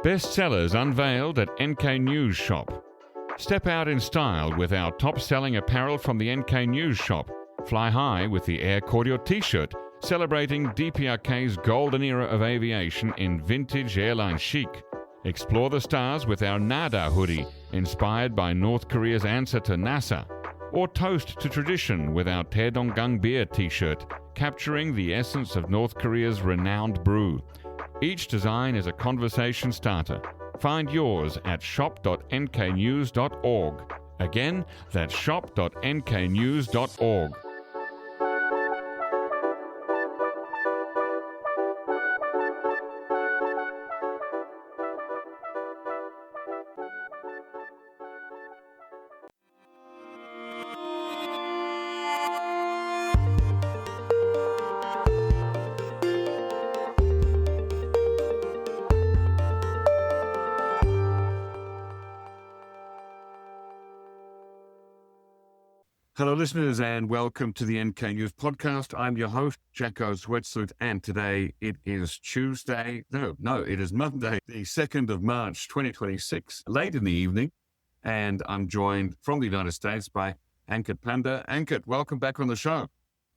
Bestsellers unveiled at NK News Shop. Step out in style with our top-selling apparel from the NK News Shop. Fly high with the Air Cordial T-shirt, celebrating DPRK's golden era of aviation in vintage airline chic. Explore the stars with our Nada hoodie, inspired by North Korea's answer to NASA. Or toast to tradition with our Taedonggang beer T-shirt, capturing the essence of North Korea's renowned brew. Each design is a conversation starter. Find yours at shop.nknews.org. Again, that's shop.nknews.org. Hello, listeners, and welcome to the NK News Podcast. I'm your host, Jacko Zwetsloot, and today it is Tuesday. It is Monday, the 2nd of March, 2026, late in the evening, and I'm joined from the United States by Ankit Panda. Ankit, welcome back on the show.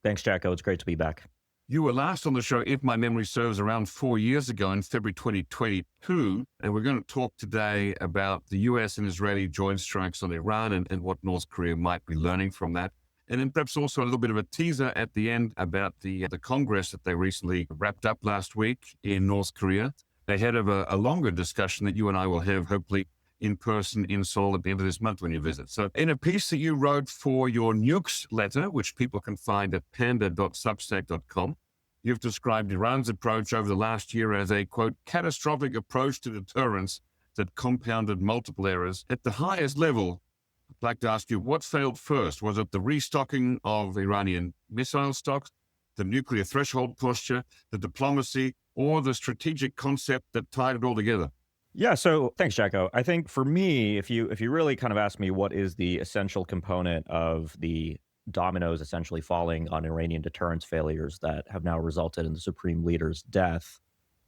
Thanks, Jacko. It's great to be back. You were last on the show, if my memory serves, around 4 years ago in February 2022, and we're going to talk today about the U.S. and Israeli joint strikes on Iran and what North Korea might be learning from that. And then perhaps also a little bit of a teaser at the end about the Congress that they recently wrapped up last week in North Korea, ahead of a longer discussion that you and I will have hopefully in person in Seoul at the end of this month when you visit. So in a piece that you wrote for your nukes letter, which people can find at panda.substack.com, you've described Iran's approach over the last year as a, quote, catastrophic approach to deterrence that compounded multiple errors. At the highest level, I'd like to ask you, what failed first? Was it the restocking of Iranian missile stocks, the nuclear threshold posture, the diplomacy, or the strategic concept that tied it all together? Yeah, so thanks, Jacko. I think for me, if you really kind of ask me what is the essential component of the dominoes essentially falling on Iranian deterrence failures that have now resulted in the supreme leader's death,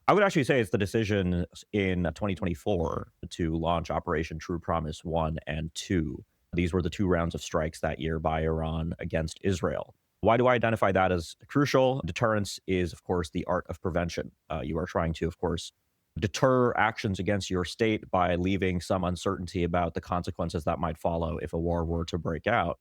I would actually say it's the decision in 2024 to launch Operation True Promise 1 and 2. These were the two rounds of strikes that year by Iran against Israel. Why do I identify that as crucial? Deterrence is, of course, the art of prevention. You are trying to, of course, deter actions against your state by leaving some uncertainty about the consequences that might follow if a war were to break out.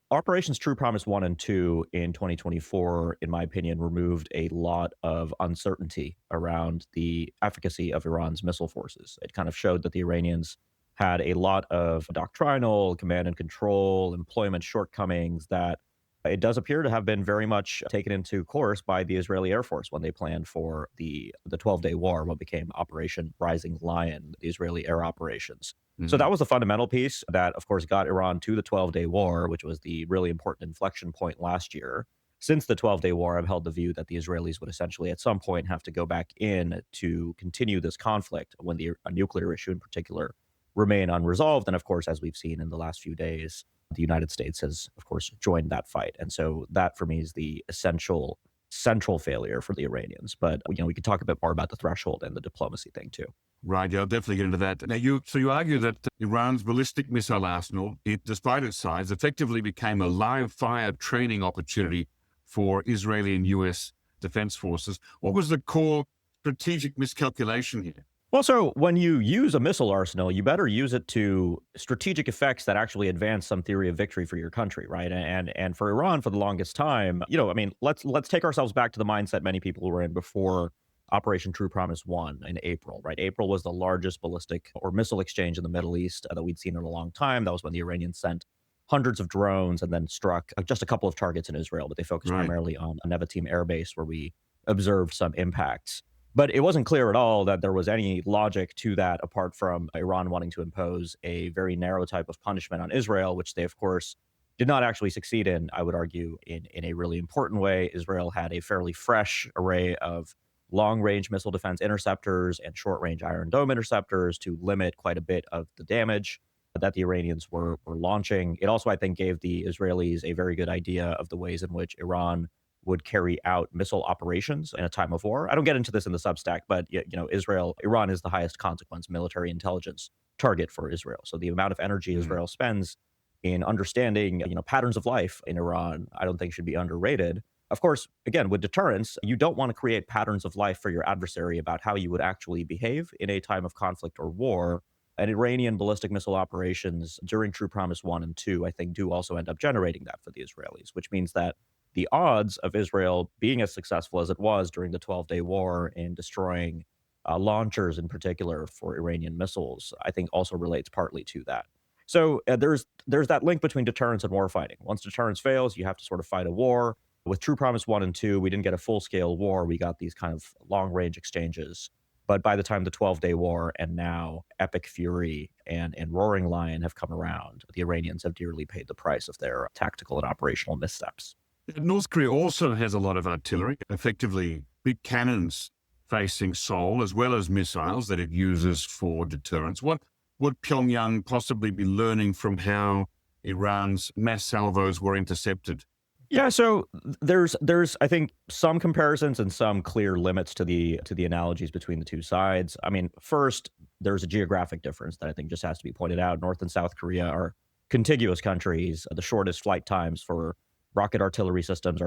Operations True Promise 1 and 2 in 2024, in my opinion, removed a lot of uncertainty around the efficacy of Iran's missile forces. It kind of showed that the Iranians had a lot of doctrinal, command and control, employment shortcomings that it does appear to have been very much taken into course by the Israeli Air Force when they planned for the 12-day war, what became Operation Rising Lion, the Israeli air operations. Mm-hmm. So that was the fundamental piece that, of course, got Iran to the 12-day war, which was the really important inflection point last year. Since the 12-day war, I've held the view that the Israelis would essentially at some point have to go back in to continue this conflict when the nuclear issue in particular remain unresolved. And of course, as we've seen in the last few days, the United States has, of course, joined that fight. And so that, for me, is the essential central failure for the Iranians. But, we could talk a bit more about the threshold and the diplomacy thing, too. Right, yeah, I'll definitely get into that. Now, you argue that Iran's ballistic missile arsenal, despite its size, effectively became a live-fire training opportunity for Israeli and U.S. defense forces. What was the core strategic miscalculation here? Well, so when you use a missile arsenal, you better use it to strategic effects that actually advance some theory of victory for your country, right? And for Iran, for the longest time, let's take ourselves back to the mindset many people were in before Operation True Promise 1 in April, right? April was the largest ballistic or missile exchange in the Middle East that we'd seen in a long time. That was when the Iranians sent hundreds of drones and then struck just a couple of targets in Israel, but they focused primarily on a Nevatim air base where we observed some impacts. But it wasn't clear at all that there was any logic to that apart from Iran wanting to impose a very narrow type of punishment on Israel, which they, of course, did not actually succeed in, I would argue, in a really important way. Israel had a fairly fresh array of long-range missile defense interceptors and short-range Iron Dome interceptors to limit quite a bit of the damage that the Iranians were launching. It also, I think, gave the Israelis a very good idea of the ways in which Iran would carry out missile operations in a time of war. I don't get into this in the Substack, but Iran is the highest consequence military intelligence target for Israel. So the amount of energy Israel spends in understanding, patterns of life in Iran, I don't think should be underrated. Of course, again, with deterrence, you don't want to create patterns of life for your adversary about how you would actually behave in a time of conflict or war. And Iranian ballistic missile operations during True Promise 1 and 2, I think, do also end up generating that for the Israelis, which means that the odds of Israel being as successful as it was during the 12-day war in destroying launchers in particular for Iranian missiles, I think also relates partly to that. So there's that link between deterrence and war fighting. Once deterrence fails, you have to sort of fight a war. With True Promise 1 and 2, we didn't get a full-scale war. We got these kind of long-range exchanges. But by the time the 12-day war and now Epic Fury and Roaring Lion have come around, the Iranians have dearly paid the price of their tactical and operational missteps. North Korea also has a lot of artillery, effectively big cannons facing Seoul, as well as missiles that it uses for deterrence. What would Pyongyang possibly be learning from how Iran's mass salvos were intercepted? Yeah, so there's I think some comparisons and some clear limits to the analogies between the two sides. I mean, first, there's a geographic difference that I think just has to be pointed out. North and South Korea are contiguous countries. The shortest flight times for rocket artillery systems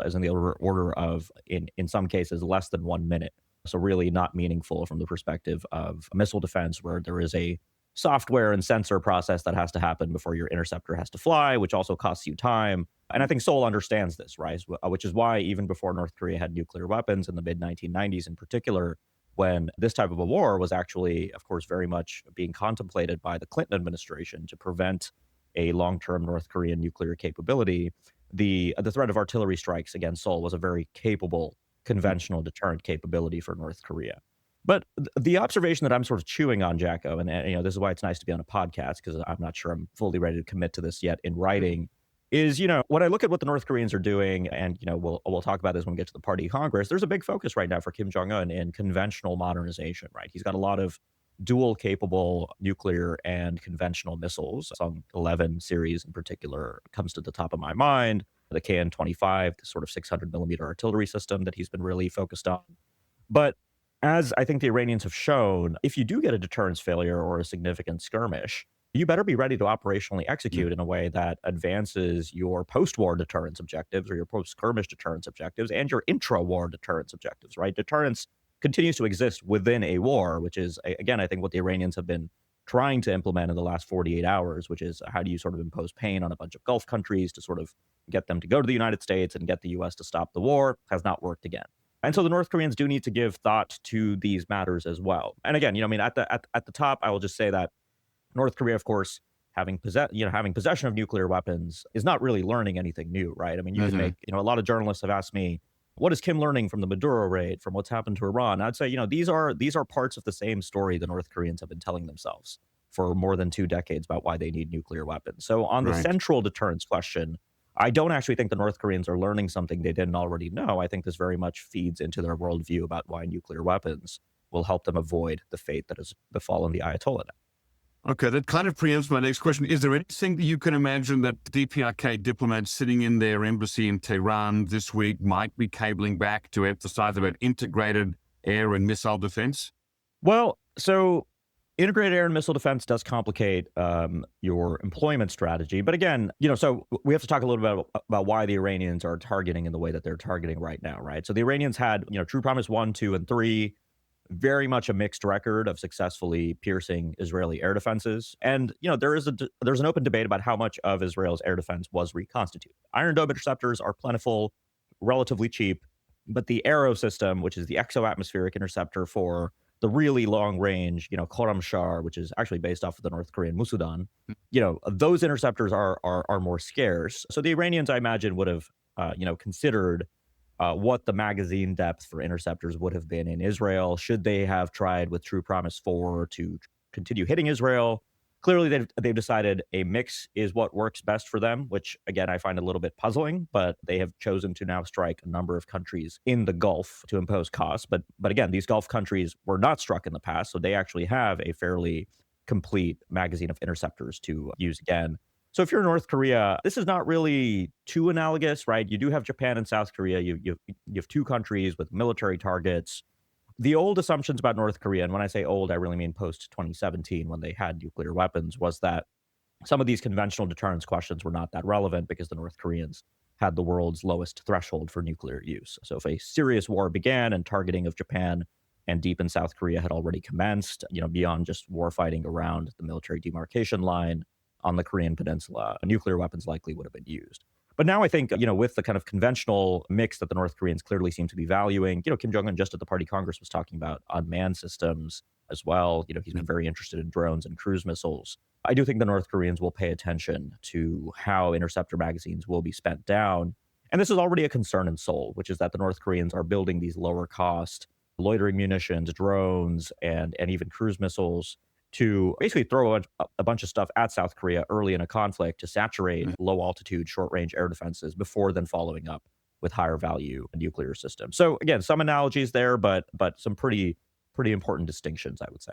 is in the order of, in some cases, less than 1 minute. So really not meaningful from the perspective of missile defense, where there is a software and sensor process that has to happen before your interceptor has to fly, which also costs you time. And I think Seoul understands this, right? Which is why even before North Korea had nuclear weapons in the mid-1990s in particular, when this type of a war was actually, of course, very much being contemplated by the Clinton administration to prevent a long-term North Korean nuclear capability, the threat of artillery strikes against Seoul was a very capable conventional deterrent capability for North Korea. But the observation that I'm sort of chewing on, Jacko, and this is why it's nice to be on a podcast, because I'm not sure I'm fully ready to commit to this yet in writing, is, when I look at what the North Koreans are doing, and, we'll talk about this when we get to the Party Congress, there's a big focus right now for Kim Jong Un in conventional modernization, right? He's got a lot of dual capable nuclear and conventional missiles. Some 11 series in particular comes to the top of my mind. The KN-25, the sort of 600 millimeter artillery system that he's been really focused on. But as I think the Iranians have shown, if you do get a deterrence failure or a significant skirmish, you better be ready to operationally execute in a way that advances your post-war deterrence objectives or your post-skirmish deterrence objectives and your intra-war deterrence objectives, right? Deterrence continues to exist within a war, which is, again, I think what the Iranians have been trying to implement in the last 48 hours, which is how do you sort of impose pain on a bunch of Gulf countries to sort of get them to go to the United States and get the U.S. to stop the war, has not worked again. And so the North Koreans do need to give thought to these matters as well. And again, at the top, I will just say that North Korea, of course, having possession of nuclear weapons is not really learning anything new, right? I mean, you can make, a lot of journalists have asked me, what is Kim learning from the Maduro raid, from what's happened to Iran? I'd say, these are parts of the same story the North Koreans have been telling themselves for more than 2 decades about why they need nuclear weapons. So on the central deterrence question, I don't actually think the North Koreans are learning something they didn't already know. I think this very much feeds into their worldview about why nuclear weapons will help them avoid the fate that has befallen the Ayatollah now. Okay, that kind of preempts my next question. Is there anything that you can imagine that DPRK diplomats sitting in their embassy in Tehran this week might be cabling back to emphasize about integrated air and missile defense? Well, so integrated air and missile defense does complicate your employment strategy. But again, so we have to talk a little bit about why the Iranians are targeting in the way that they're targeting right now, right? So the Iranians had, True Promise 1, 2, and 3, very much a mixed record of successfully piercing Israeli air defenses. And, there's an open debate about how much of Israel's air defense was reconstituted. Iron Dome interceptors are plentiful, relatively cheap, but the Arrow system, which is the exo-atmospheric interceptor for the really long range, Khorramshahr, which is actually based off of the North Korean Musudan, those interceptors are more scarce. So the Iranians, I imagine, would have, considered what the magazine depth for interceptors would have been in Israel. Should they have tried with True Promise 4 to continue hitting Israel? Clearly, they've decided a mix is what works best for them, which, again, I find a little bit puzzling, but they have chosen to now strike a number of countries in the Gulf to impose costs. But again, these Gulf countries were not struck in the past, so they actually have a fairly complete magazine of interceptors to use again. So if you're North Korea, this is not really too analogous, right? You do have Japan and South Korea. You have two countries with military targets. The old assumptions about North Korea, and when I say old, I really mean post 2017 when they had nuclear weapons, was that some of these conventional deterrence questions were not that relevant because the North Koreans had the world's lowest threshold for nuclear use. So if a serious war began and targeting of Japan and deep in South Korea had already commenced, beyond just war fighting around the military demarcation line on the Korean Peninsula, nuclear weapons likely would have been used. But now I think, with the kind of conventional mix that the North Koreans clearly seem to be valuing, Kim Jong Un just at the Party Congress was talking about unmanned systems as well. He's been very interested in drones and cruise missiles. I do think the North Koreans will pay attention to how interceptor magazines will be spent down. And this is already a concern in Seoul, which is that the North Koreans are building these lower cost loitering munitions, drones, and even cruise missiles to basically throw a bunch of stuff at South Korea early in a conflict to saturate low altitude, short range air defenses before then following up with higher value nuclear systems. So again, some analogies there, but some pretty important distinctions, I would say.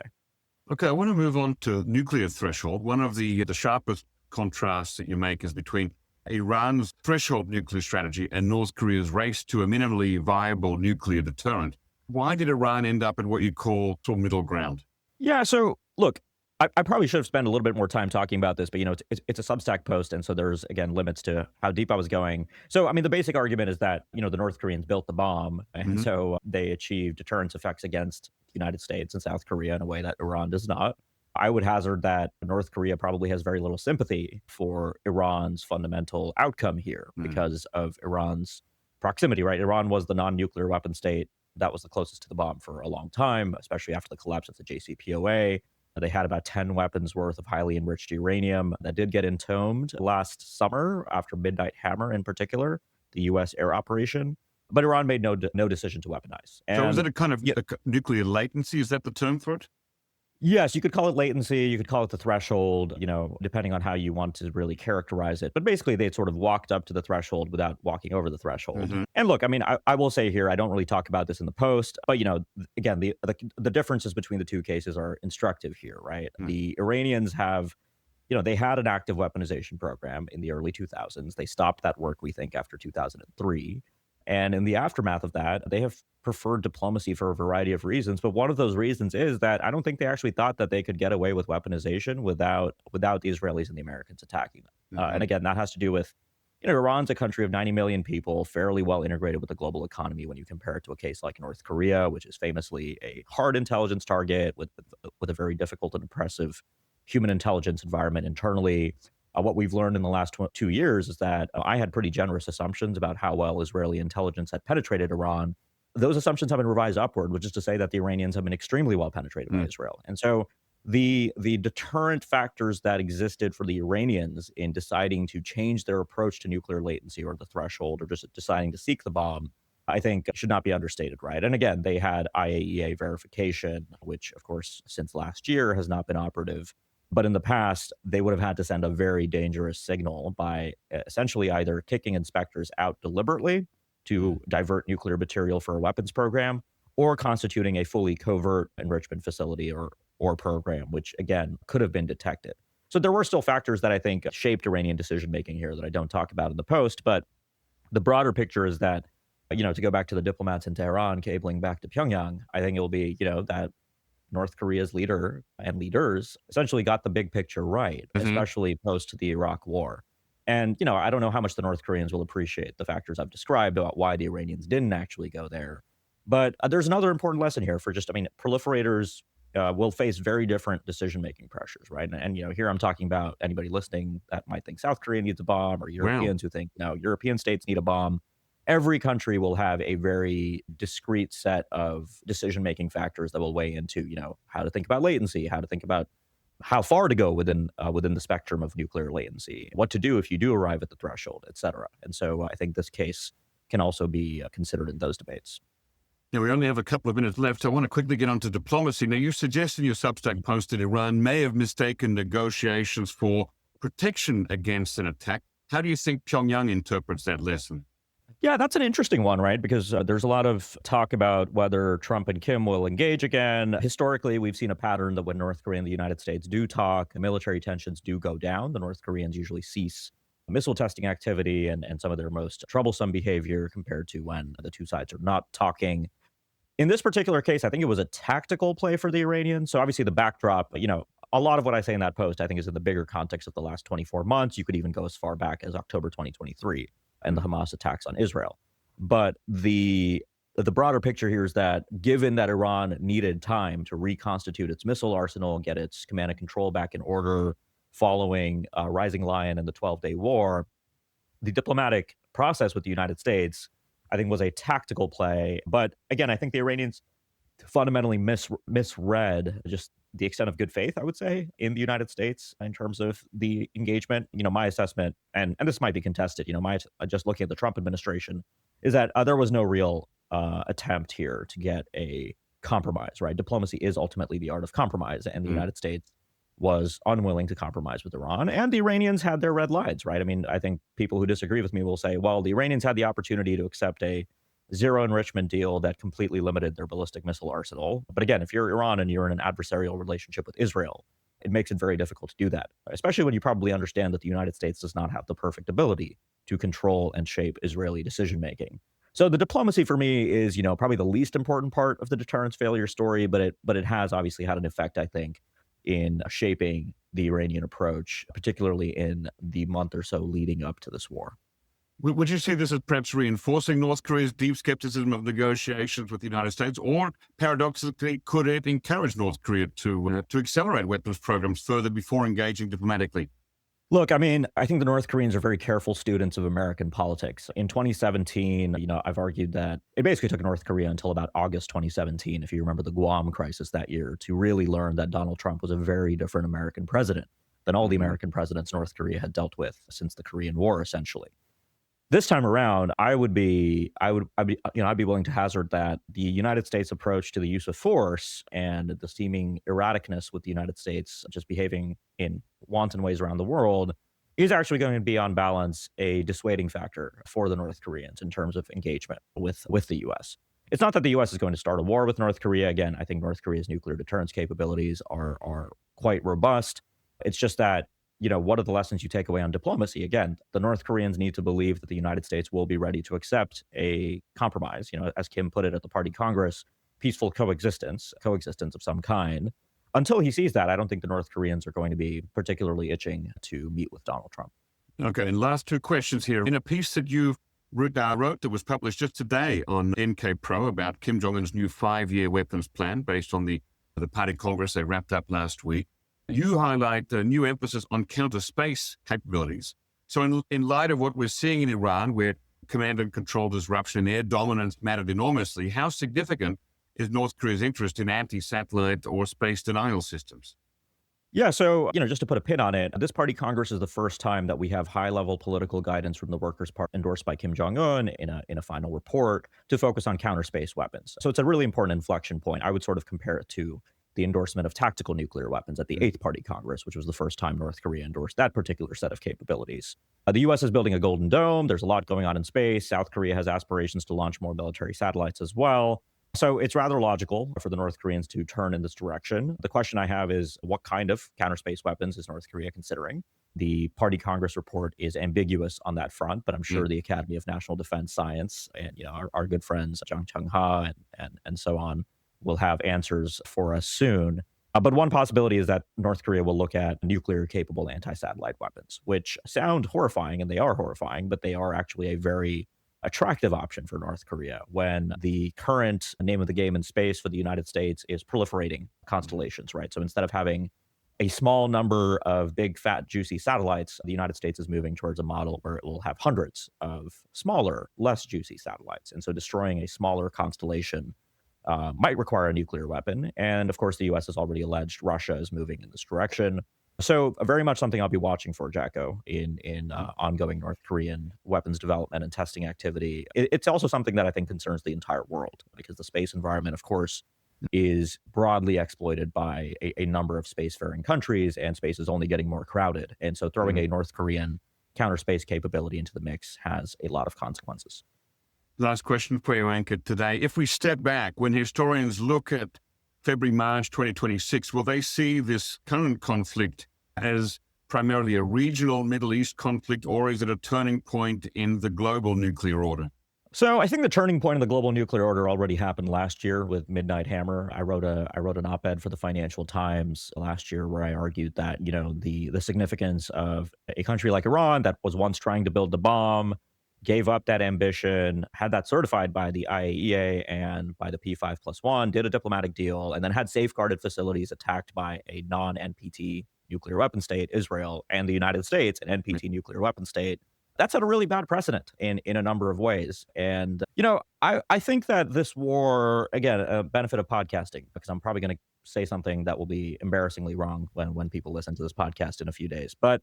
Okay, I want to move on to nuclear threshold. One of the sharpest contrasts that you make is between Iran's threshold nuclear strategy and North Korea's race to a minimally viable nuclear deterrent. Why did Iran end up at what you call sort of middle ground? Yeah, so look, I probably should have spent a little bit more time talking about this, but it's a Substack post, and so there's again limits to how deep I was going. So I mean, the basic argument is that the North Koreans built the bomb, and so they achieved deterrence effects against the United States and South Korea in a way that Iran does not. I would hazard that North Korea probably has very little sympathy for Iran's fundamental outcome here because of Iran's proximity, right? Iran was the non-nuclear weapon state that was the closest to the bomb for a long time, especially after the collapse of the JCPOA. They had about 10 weapons worth of highly enriched uranium that did get entombed last summer after Midnight Hammer in particular, the U.S. air operation. But Iran made no decision to weaponize. And so is it a kind of a nuclear latency? Is that the term for it? Yes, you could call it latency. You could call it the threshold, depending on how you want to really characterize it. But basically, they sort of walked up to the threshold without walking over the threshold. And look, I mean, I will say here, I don't really talk about this in the post, but, again, the differences between the two cases are instructive here, right? The Iranians have, they had an active weaponization program in the early 2000s. They stopped that work, we think, after 2003. And in the aftermath of that, they have preferred diplomacy for a variety of reasons. But one of those reasons is that I don't think they actually thought that they could get away with weaponization without the Israelis and the Americans attacking them. And again, that has to do with, Iran's a country of 90 million people, fairly well integrated with the global economy when you compare it to a case like North Korea, which is famously a hard intelligence target with a very difficult and oppressive human intelligence environment internally. What we've learned in the last 2 years is that I had pretty generous assumptions about how well Israeli intelligence had penetrated Iran. Those assumptions have been revised upward, which is to say that the Iranians have been extremely well penetrated by Israel. And so the deterrent factors that existed for the Iranians in deciding to change their approach to nuclear latency or the threshold or just deciding to seek the bomb, I think should not be understated, right? And again, they had IAEA verification, which of course, since last year has not been operative. But in the past, they would have had to send a very dangerous signal by essentially either kicking inspectors out deliberately to divert nuclear material for a weapons program or constituting a fully covert enrichment facility or program, which again could have been detected. So there were still factors that I think shaped Iranian decision-making here that I don't talk about in the post. But the broader picture is that, to go back to the diplomats in Tehran cabling back to Pyongyang, I think it will be, that North Korea's leader and leaders essentially got the big picture right, especially post the Iraq war. And, I don't know how much the North Koreans will appreciate the factors I've described about why the Iranians didn't actually go there. But there's another important lesson here for proliferators will face very different decision-making pressures, right? And here I'm talking about anybody listening that might think South Korea needs a bomb or Europeans who think, no, European states need a bomb. Every country will have a very discrete set of decision-making factors that will weigh into, how to think about latency, how to think about how far to go within the spectrum of nuclear latency, what to do if you do arrive at the threshold, et cetera. And so I think this case can also be considered in those debates. Now, we only have a couple of minutes left. So I want to quickly get onto diplomacy. Now, you suggest in your Substack post that Iran may have mistaken negotiations for protection against an attack. How do you think Pyongyang interprets that lesson? Yeah, that's an interesting one, right? Because there's a lot of talk about whether Trump and Kim will engage again. Historically, we've seen a pattern that when North Korea and the United States do talk, military tensions do go down. The North Koreans usually cease missile testing activity and some of their most troublesome behavior compared to when the two sides are not talking. In this particular case, I think it was a tactical play for the Iranians. So obviously the backdrop, a lot of what I say in that post, I think is in the bigger context of the last 24 months. You could even go as far back as October 2023 and the Hamas attacks on Israel. But the broader picture here is that given that Iran needed time to reconstitute its missile arsenal, get its command and control back in order following Rising Lion and the 12-day war, the diplomatic process with the United States, I think, was a tactical play. But again, I think the Iranians fundamentally misread just the extent of good faith, I would say, in the United States in terms of the engagement. My assessment, and this might be contested, my just looking at the Trump administration, is that there was no real attempt here to get a compromise, right? Diplomacy is ultimately the art of compromise, and the United States was unwilling to compromise with Iran, and the Iranians had their red lines, right? I mean, I think people who disagree with me will say, well, the Iranians had the opportunity to accept a zero enrichment deal that completely limited their ballistic missile arsenal. But again, if you're Iran and you're in an adversarial relationship with Israel, it makes it very difficult to do that, especially when you probably understand that the United States does not have the perfect ability to control and shape Israeli decision-making. So the diplomacy for me is, probably the least important part of the deterrence failure story, but it has obviously had an effect, I think, in shaping the Iranian approach, particularly in the month or so leading up to this war. Would you see this as perhaps reinforcing North Korea's deep skepticism of negotiations with the United States, or paradoxically, could it encourage North Korea to accelerate weapons programs further before engaging diplomatically? Look, I mean, I think the North Koreans are very careful students of American politics. In 2017, I've argued that it basically took North Korea until about August 2017, if you remember the Guam crisis that year, to really learn that Donald Trump was a very different American president than all the American presidents North Korea had dealt with since the Korean War, essentially. This time around, I'd be willing to hazard that the United States approach to the use of force and the seeming erraticness with the United States just behaving in wanton ways around the world is actually going to be, on balance, a dissuading factor for the North Koreans in terms of engagement with the U.S. It's not that the U.S. is going to start a war with North Korea. Again, I think North Korea's nuclear deterrence capabilities are quite robust. It's just that, what are the lessons you take away on diplomacy? Again, the North Koreans need to believe that the United States will be ready to accept a compromise, as Kim put it at the Party Congress, peaceful coexistence of some kind. Until he sees that, I don't think the North Koreans are going to be particularly itching to meet with Donald Trump. Okay, and last two questions here. In a piece that you wrote that was published just today on NK Pro about Kim Jong Un's new 5-year weapons plan based on the Party Congress they wrapped up last week, you highlight a new emphasis on counterspace capabilities. So in light of what we're seeing in Iran, where command and control disruption and air dominance mattered enormously, how significant is North Korea's interest in anti-satellite or space denial systems? Yeah, so, just to put a pin on it, this Party Congress is the first time that we have high-level political guidance from the Workers' Party endorsed by Kim Jong Un in a final report to focus on counterspace weapons. So it's a really important inflection point. I would sort of compare it to the endorsement of tactical nuclear weapons at the 8th Party Congress, which was the first time North Korea endorsed that particular set of capabilities. The U.S. is building a Golden Dome. There's a lot going on in space. South Korea has aspirations to launch more military satellites as well. So it's rather logical for the North Koreans to turn in this direction. The question I have is, what kind of counterspace weapons is North Korea considering? The Party Congress report is ambiguous on that front, but I'm sure the Academy of National Defense Science and our good friends Jang Chung-ha and so on will have answers for us soon. But one possibility is that North Korea will look at nuclear-capable anti-satellite weapons, which sound horrifying, and they are horrifying, but they are actually a very attractive option for North Korea when the current name of the game in space for the United States is proliferating constellations, right? So instead of having a small number of big, fat, juicy satellites, the United States is moving towards a model where it will have hundreds of smaller, less juicy satellites. And so destroying a smaller constellation might require a nuclear weapon. And of course, the U.S. has already alleged Russia is moving in this direction. So very much something I'll be watching for, Jacko, in ongoing North Korean weapons development and testing activity. It's also something that I think concerns the entire world, because the space environment, of course, is broadly exploited by a number of spacefaring countries, and space is only getting more crowded. And so throwing a North Korean counter space capability into the mix has a lot of consequences. Last question for you, Ankit, today. If we step back, when historians look at February, March 2026, will they see this current conflict as primarily a regional Middle East conflict, or is it a turning point in the global nuclear order? So I think the turning point in the global nuclear order already happened last year with Midnight Hammer. I wrote an op-ed for the Financial Times last year where I argued that, the significance of a country like Iran that was once trying to build the bomb, gave up that ambition, had that certified by the IAEA and by the P5+1, did a diplomatic deal, and then had safeguarded facilities attacked by a non-NPT nuclear weapon state, Israel, and the United States, an NPT nuclear weapon state. That set a really bad precedent in a number of ways. And, I think that this war, again, a benefit of podcasting, because I'm probably going to say something that will be embarrassingly wrong when people listen to this podcast in a few days. But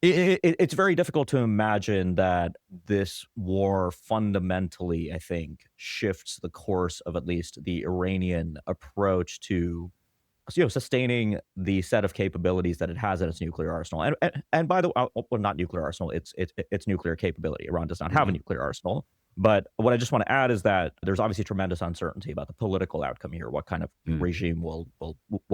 it's very difficult to imagine that this war fundamentally, I think, shifts the course of at least the Iranian approach to sustaining the set of capabilities that it has in its nuclear arsenal. And by the way, well, not nuclear arsenal, it's nuclear capability. Iran does not have a nuclear arsenal. But what I just want to add is that there's obviously tremendous uncertainty about the political outcome here. What kind of regime will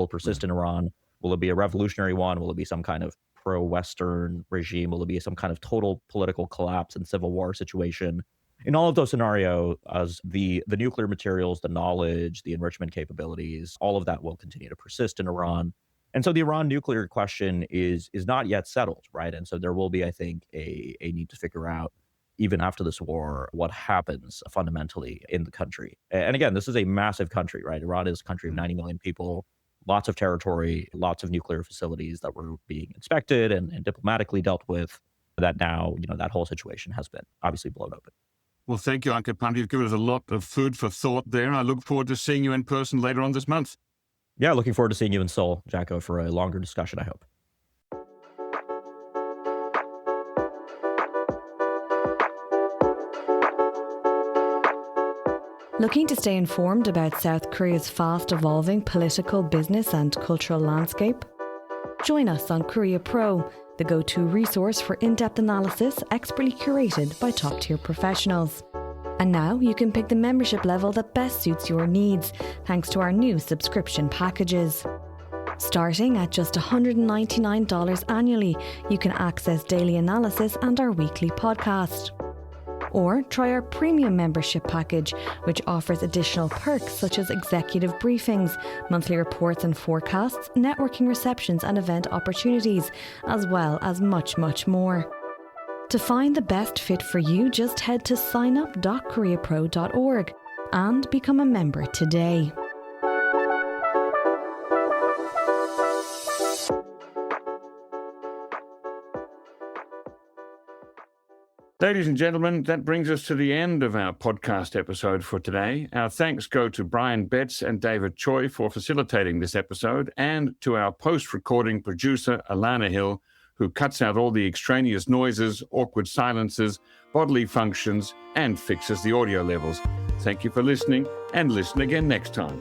persist in Iran? Will it be a revolutionary one? Will it be some kind of pro-Western regime? Will it be some kind of total political collapse and civil war situation? In all of those scenarios, as the nuclear materials, the knowledge, the enrichment capabilities, all of that will continue to persist in Iran. And so the Iran nuclear question is not yet settled, right? And so there will be, I think, a need to figure out, even after this war, what happens fundamentally in the country. And again, this is a massive country, right? Iran is a country of 90 million people, lots of territory, lots of nuclear facilities that were being inspected and diplomatically dealt with, that now, that whole situation has been obviously blown open. Well, thank you, Ankit Panda. You've given us a lot of food for thought there. I look forward to seeing you in person later on this month. Yeah, looking forward to seeing you in Seoul, Jacko, for a longer discussion, I hope. Looking to stay informed about South Korea's fast-evolving political, business and cultural landscape? Join us on Korea Pro, the go-to resource for in-depth analysis expertly curated by top-tier professionals. And now you can pick the membership level that best suits your needs, thanks to our new subscription packages. Starting at just $199 annually, you can access daily analysis and our weekly podcast. Or try our premium membership package, which offers additional perks such as executive briefings, monthly reports and forecasts, networking receptions and event opportunities, as well as much, much more. To find the best fit for you, just head to signup.koreapro.org and become a member today. Ladies and gentlemen, that brings us to the end of our podcast episode for today. Our thanks go to Brian Betts and David Choi for facilitating this episode, and to our post-recording producer, Alana Hill, who cuts out all the extraneous noises, awkward silences, bodily functions, and fixes the audio levels. Thank you for listening, and listen again next time.